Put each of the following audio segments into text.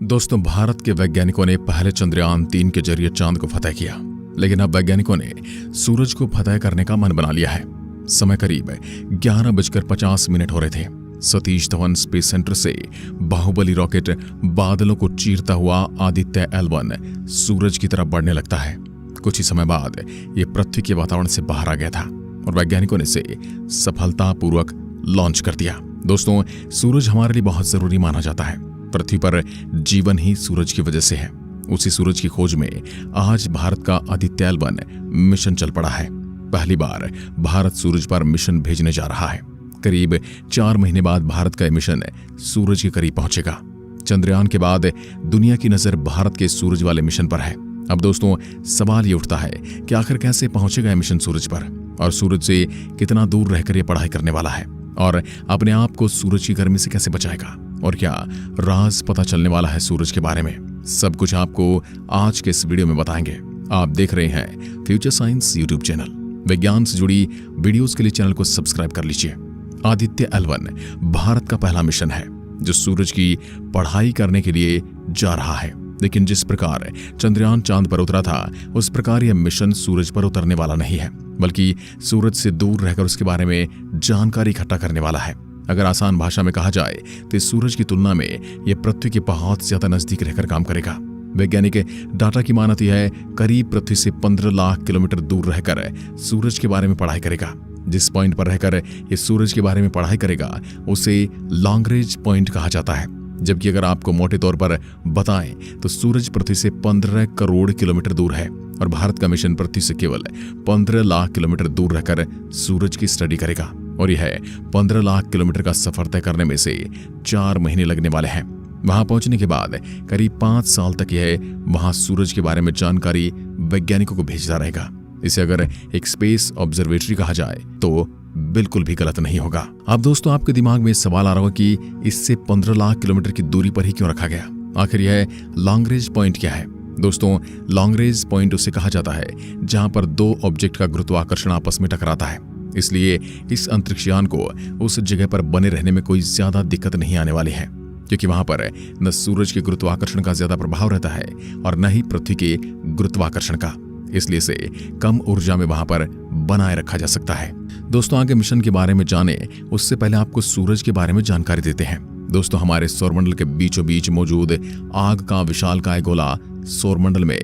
दोस्तों, भारत के वैज्ञानिकों ने पहले चंद्रयान-3 के जरिए चांद को फतह किया, लेकिन अब वैज्ञानिकों ने सूरज को फतह करने का मन बना लिया है। समय करीब 11:50 हो रहे थे। सतीश धवन स्पेस सेंटर से बाहुबली रॉकेट बादलों को चीरता हुआ आदित्य L1 सूरज की तरफ बढ़ने लगता है। कुछ ही समय बाद ये पृथ्वी के वातावरण से बाहर आ गया था और वैज्ञानिकों ने इसे सफलतापूर्वक लॉन्च कर दिया। दोस्तों, सूरज हमारे लिए बहुत जरूरी माना जाता है। पृथ्वी पर जीवन ही सूरज की वजह से है। उसी सूरज की खोज में आज भारत का आदित्य L1 मिशन चल पड़ा है। पहली बार भारत सूरज पर मिशन भेजने जा रहा है। करीब 4 महीने बाद भारत का मिशन सूरज के करीब पहुंचेगा। चंद्रयान के बाद दुनिया की नजर भारत के सूरज वाले मिशन पर है। अब दोस्तों, सवाल ये उठता है कि आखिर कैसे पहुंचेगा मिशन सूरज पर और सूरज से कितना दूर रहकर ये पढ़ाई करने वाला है और अपने आप को सूरज की गर्मी से कैसे बचाएगा और क्या राज पता चलने वाला है सूरज के बारे में। सब कुछ आपको आज के इस वीडियो में बताएंगे। आप देख रहे हैं फ्यूचर साइंस यूट्यूब चैनल। विज्ञान से जुड़ी वीडियोस के लिए चैनल को सब्सक्राइब कर लीजिए। आदित्य L1 भारत का पहला मिशन है जो सूरज की पढ़ाई करने के लिए जा रहा है। लेकिन जिस प्रकार चंद्रयान चांद पर उतरा था, उस प्रकार यह मिशन सूरज पर उतरने वाला नहीं है, बल्कि सूरज से दूर रहकर उसके बारे में जानकारी इकट्ठा करने वाला है। अगर आसान भाषा में कहा जाए तो सूरज की तुलना में यह पृथ्वी के बहुत ज्यादा नजदीक रहकर काम करेगा। वैज्ञानिक डाटा की मानती है करीब पृथ्वी से 15 लाख किलोमीटर दूर रहकर सूरज के बारे में पढ़ाई करेगा। जिस पॉइंट पर रहकर ये सूरज के बारे में पढ़ाई करेगा उसे लॉन्ग रेंज पॉइंट कहा जाता है। जबकि अगर आपको मोटे तौर पर बताएं तो सूरज पृथ्वी से 15 करोड़ किलोमीटर दूर है और भारत का मिशन पृथ्वी से केवल 15 लाख किलोमीटर दूर रहकर सूरज की स्टडी करेगा और यह 15 लाख किलोमीटर का सफर तय करने में से 4 महीने लगने वाले हैं। वहां पहुंचने के बाद करीब 5 साल तक यह वहां सूरज के बारे में जानकारी वैज्ञानिकों को भेजता रहेगा। इसे अगर एक स्पेस ऑब्जर्वेटरी कहा जाए तो बिल्कुल भी गलत नहीं होगा। अब दोस्तों, आपके दिमाग में सवाल आ रहा होगा कि इससे 15 लाख किलोमीटर की दूरी पर ही क्यों रखा गया। आखिर यह लॉन्ग रेंज पॉइंट क्या है। दोस्तों, लॉन्ग रेंज पॉइंट उसे कहा जाता है जहां पर 2 ऑब्जेक्ट का गुरुत्वाकर्षण आपस में टकराता है। इसलिए इस अंतरिक्षयान को उस जगह पर बने रहने में कोई ज्यादा दिक्कत नहीं आने वाली है, क्योंकि वहां पर न सूरज के गुरुत्वाकर्षण का ज्यादा प्रभाव रहता है और न ही पृथ्वी के गुरुत्वाकर्षण का। इसलिए इसे कम ऊर्जा में वहां पर बनाए रखा जा सकता है। दोस्तों, आगे मिशन के बारे में जाने उससे पहले आपको सूरज के बारे में जानकारी देते हैं। दोस्तों, हमारे सौरमंडल के बीचों बीच मौजूद आग का विशालकाय गोला सौरमंडल में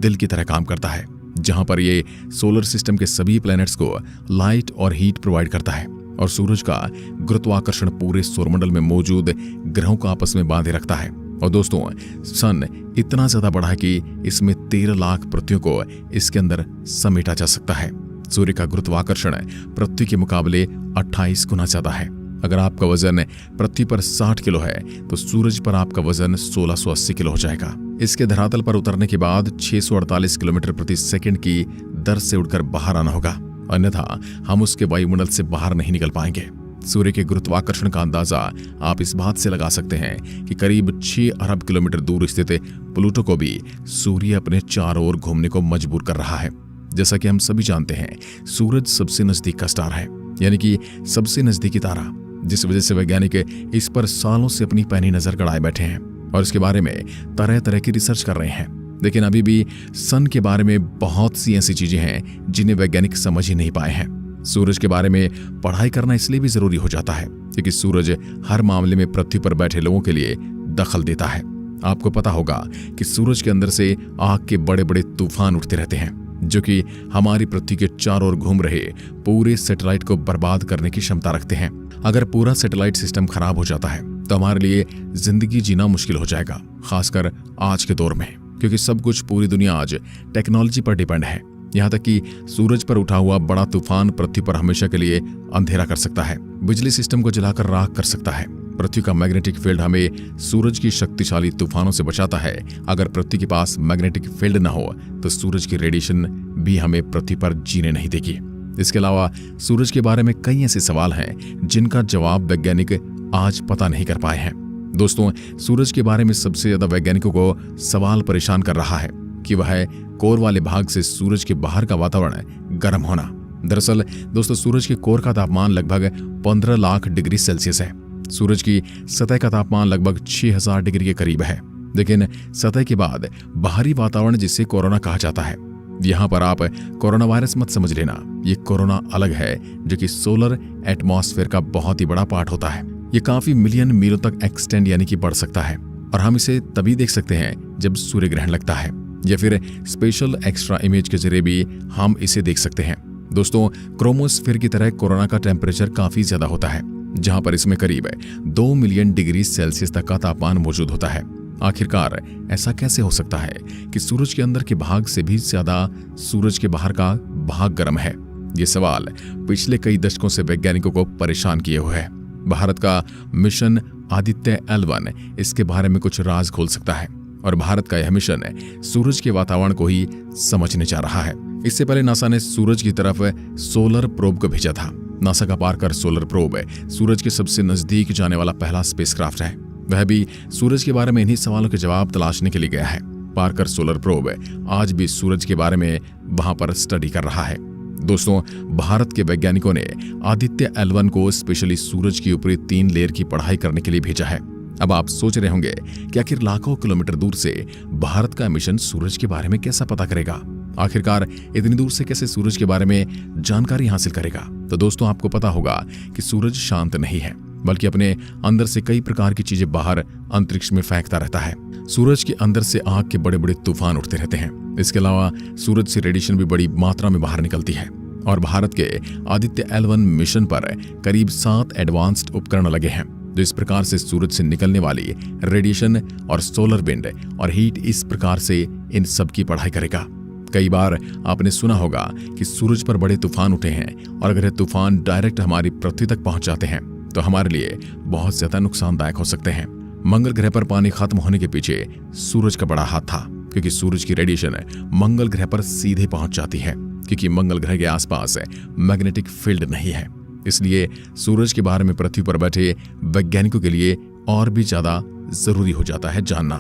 दिल की तरह काम करता है, जहां पर ये सोलर सिस्टम के सभी प्लैनेट्स को लाइट और हीट प्रोवाइड करता है और सूरज का गुरुत्वाकर्षण पूरे सौरमंडल में मौजूद ग्रहों को आपस में बांधे रखता है। और दोस्तों, सन इतना ज्यादा बड़ा है कि इसमें 13 लाख पृथ्वियों को इसके अंदर समेटा जा सकता है। सूर्य का गुरुत्वाकर्षण पृथ्वी के मुकाबले 28 गुना ज्यादा है। अगर आपका वजन पृथ्वी पर 60 किलो है तो सूरज पर आपका वजन 1680 किलो हो जाएगा। इसके धरातल पर उतरने के बाद 648 किलोमीटर प्रति सेकंड की दर से उड़कर बाहर आना होगा, अन्यथा हम उसके वायुमंडल से बाहर नहीं निकल पाएंगे। सूर्य के गुरुत्वाकर्षण का अंदाजा आप इस बात से लगा सकते हैं कि करीब 6 अरब किलोमीटर दूर स्थित प्लूटो को भी सूर्य अपने चारों ओर घूमने को मजबूर कर रहा है। जैसा कि हम सभी जानते हैं, सूरज सबसे नजदीक का स्टार है, यानी कि सबसे नजदीकी तारा, जिस वजह से वैज्ञानिक इस पर सालों से अपनी पैनी नजर गड़ाए बैठे हैं और इसके बारे में तरह तरह की रिसर्च कर रहे हैं। लेकिन अभी भी सन के बारे में बहुत सी ऐसी चीजें हैं जिन्हें वैज्ञानिक समझ ही नहीं पाए हैं। सूरज के बारे में पढ़ाई करना इसलिए भी जरूरी हो जाता है क्योंकि सूरज हर मामले में पृथ्वी पर बैठे लोगों के लिए दखल देता है। आपको पता होगा कि सूरज के अंदर से आग के बड़े बड़े तूफान उठते रहते हैं जो कि हमारी पृथ्वी के चारों ओर घूम रहे पूरे सैटेलाइट को बर्बाद करने की क्षमता रखते हैं। अगर पूरा सैटेलाइट सिस्टम खराब हो जाता है तो हमारे लिए जिंदगी जीना मुश्किल हो जाएगा, खासकर आज के दौर में, क्योंकि सब कुछ पूरी दुनिया आज टेक्नोलॉजी पर डिपेंड है। यहाँ तक कि सूरज पर उठा हुआ बड़ा तूफान पृथ्वी पर हमेशा के लिए अंधेरा कर सकता है, बिजली सिस्टम को जलाकर राख कर सकता है। पृथ्वी का मैग्नेटिक फील्ड हमें सूरज की शक्तिशाली तूफानों से बचाता है। अगर पृथ्वी के पास मैग्नेटिक फील्ड न हो तो सूरज की रेडिएशन भी हमें पृथ्वी पर जीने नहीं देगी। इसके अलावा सूरज के बारे में कई ऐसे सवाल हैं जिनका जवाब वैज्ञानिक आज पता नहीं कर पाए हैं। दोस्तों, सूरज के बारे में सबसे ज्यादा वैज्ञानिकों को सवाल परेशान कर रहा है कि वह कोर वाले भाग से सूरज के बाहर का वातावरण गर्म होना। दरअसल दोस्तों, सूरज के कोर का तापमान लगभग 15 लाख डिग्री सेल्सियस है। सूरज की सतह का तापमान लगभग 6000 डिग्री के करीब है। लेकिन सतह के बाद बाहरी वातावरण जिसे कोरोना कहा जाता है, यहाँ पर आप कोरोना वायरस मत समझ लेना। ये कोरोना अलग है जो कि सोलर एटमॉस्फेयर का बहुत ही बड़ा पार्ट होता है। ये काफी मिलियन मीलों तक एक्सटेंड यानी कि बढ़ सकता है और हम इसे तभी देख सकते हैं जब सूर्य ग्रहण लगता है या फिर स्पेशल एक्स्ट्रा इमेज के जरिए भी हम इसे देख सकते हैं। दोस्तों, क्रोमोस्फीयर की तरह कोरोना का टेम्परेचर काफी ज्यादा होता है, जहां पर इसमें करीब 2 मिलियन डिग्री सेल्सियस तक का तापमान मौजूद होता है। आखिरकार ऐसा कैसे हो सकता है कि सूरज के अंदर के भाग से भी ज्यादा सूरज के बाहर का भाग गर्म है? ये सवाल पिछले कई दशकों से वैज्ञानिकों को परेशान किए हुए है। भारत का मिशन आदित्य L1 इसके बारे में कुछ राज खोल सकता है और भारत का यह मिशन सूरज के वातावरण को ही समझने जा रहा है। इससे पहले नासा ने सूरज की तरफ सोलर प्रोब को भेजा था। नासा का पार्कर सोलर प्रोब सूरज के सबसे नजदीक जाने वाला पहला स्पेसक्राफ्ट है। वह भी सूरज के बारे में इन्हीं सवालों के जवाब तलाशने के लिए गया है। पार्कर सोलर प्रोब आज भी सूरज के बारे में वहां पर स्टडी कर रहा है। दोस्तों, भारत के वैज्ञानिकों ने आदित्य L1 को स्पेशली सूरज की ऊपरी 3 लेयर की पढ़ाई करने के लिए भेजा है। अब आप सोच रहे होंगे कि आखिर लाखों किलोमीटर दूर से भारत का मिशन सूरज के बारे में कैसा पता करेगा? आखिरकार इतनी दूर से कैसे सूरज के बारे में जानकारी हासिल करेगा? तो दोस्तों, आपको पता होगा कि सूरज शांत नहीं है, बल्कि अपने अंदर से कई प्रकार की चीजें बाहर अंतरिक्ष में फेंकता रहता है। सूरज के अंदर से आग के बड़े बड़े तूफान उठते रहते हैं। इसके अलावा सूरज से रेडिएशन भी बड़ी मात्रा में बाहर निकलती है और भारत के आदित्य L1 मिशन पर करीब 7 एडवांस्ड उपकरण लगे हैं जो इस प्रकार से सूरज से निकलने वाली रेडिएशन और सोलर विंड और हीट इस प्रकार से इन सब की पढ़ाई करेगा। कई बार आपने सुना होगा कि सूरज पर बड़े तूफान उठे हैं और अगर ये तूफान डायरेक्ट हमारी पृथ्वी तक पहुंच जाते हैं तो हमारे लिए बहुत ज्यादा नुकसानदायक हो सकते हैं। मंगल ग्रह पर पानी खत्म होने के पीछे सूरज का बड़ा हाथ था, क्योंकि सूरज की रेडिएशन मंगल ग्रह पर सीधे पहुंच जाती है, क्योंकि मंगल ग्रह के आसपास मैग्नेटिक फील्ड नहीं है। इसलिए सूरज के बारे में पृथ्वी पर बैठे वैज्ञानिकों के लिए और भी ज्यादा जरूरी हो जाता है जानना।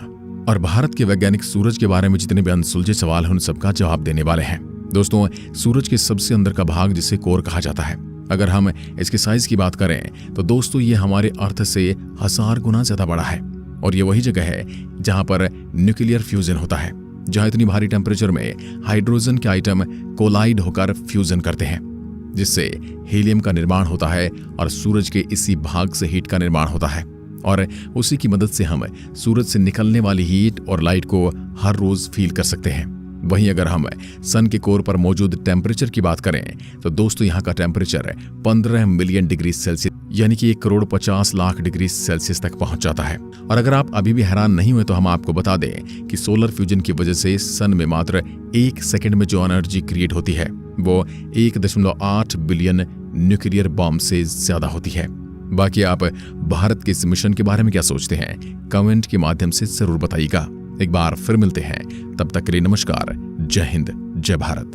और भारत के वैज्ञानिक सूरज के बारे में जितने भी अनसुलझे सवाल हैं उन सबका जवाब देने वाले हैं। दोस्तों, सूरज के सबसे अंदर का भाग जिसे कोर कहा जाता है, अगर हम इसके साइज की बात करें तो दोस्तों ये हमारे अर्थ से 1000 गुना ज्यादा बड़ा है और ये वही जगह है जहां पर न्यूक्लियर फ्यूजन होता है, जहां इतनी भारी टेम्परेचर में हाइड्रोजन के आइटम कोलाइड होकर फ्यूजन करते हैं, जिससे हीलियम का निर्माण होता है और सूरज के इसी भाग से हीट का निर्माण होता है और उसी की मदद से हम सूरज से निकलने वाली हीट और लाइट को हर रोज फील कर सकते हैं। वहीं अगर हम सन के कोर पर मौजूद टेम्परेचर की बात करें तो दोस्तों यहाँ का टेम्परेचर 15 मिलियन डिग्री सेल्सियस यानी कि 1,50,00,000 डिग्री सेल्सियस तक पहुंच जाता है। और अगर आप अभी भी हैरान नहीं हुए तो हम आपको बता दें कि सोलर फ्यूजन की वजह से सन में मात्र 1 सेकंड में जो एनर्जी क्रिएट होती है वो 1.8 बिलियन न्यूक्लियर बॉम्ब से ज्यादा होती है। बाकी आप भारत के इस मिशन के बारे में क्या सोचते हैं? कमेंट के माध्यम से जरूर बताइएगा। एक बार फिर मिलते हैं, तब तक के लिए नमस्कार, जय हिंद, जय भारत।